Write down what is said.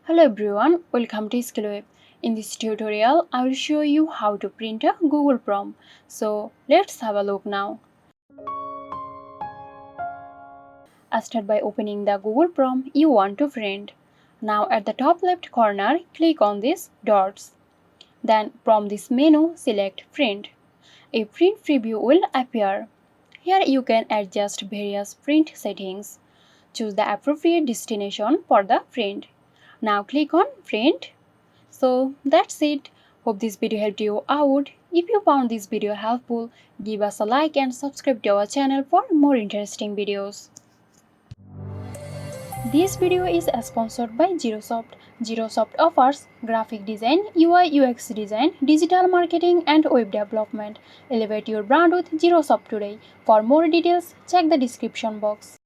Hello everyone, welcome to Skillweb. In this tutorial, I will show you how to print a Google prompt. So let's have a look now. Start by opening the Google prompt you want to print. Now at the top left corner, click on these dots. Then from this menu, select Print. A print preview will appear. Here you can adjust various print settings. Choose the appropriate destination for the print. Now click on Print. So that's it. Hope this video helped you out. If you found this video helpful, give us a like and subscribe to our channel for more interesting videos. This video is sponsored by Zerosoft. Zerosoft offers graphic design, UI UX design, digital marketing and web development. Elevate your brand with Zerosoft today. For more details, check the description box.